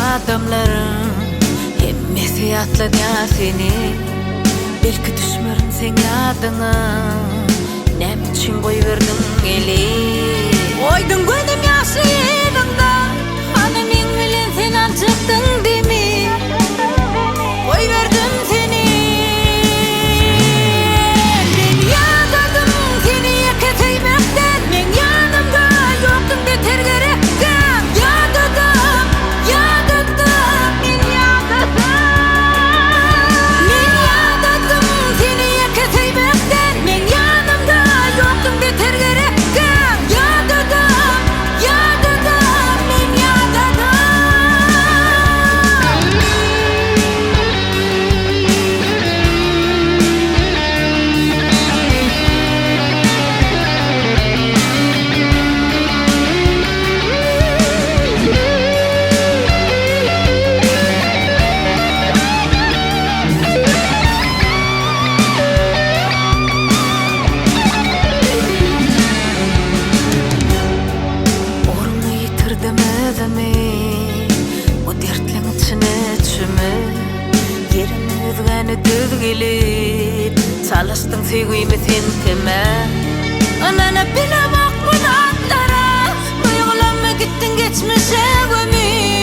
adamlarım hemmesi yatladı ya seni. Belki düşmerim sen adına, nem için koyverdim eli. Oydun gönlüm yaşlı yerinde, hanım bilen sen çıktın değil mi? Koyverdim seni. Ben yadırdım seni yakasıymekten, men yanımda yoktun beter gerekten. Yadırdım, men yadırdım. Men yadırdım seni yakasıymekten, men yanımda yoktun beter gerekten. Yadırdım, men yadırdım. Orunu yitirdim özümü, bu dertlerin içine içimi. Yerini özgeni düz gelip, çalıştın sevgimi sen teme. Anana bilemek bu natlara, duygulanma gittin geçmişe gömüp.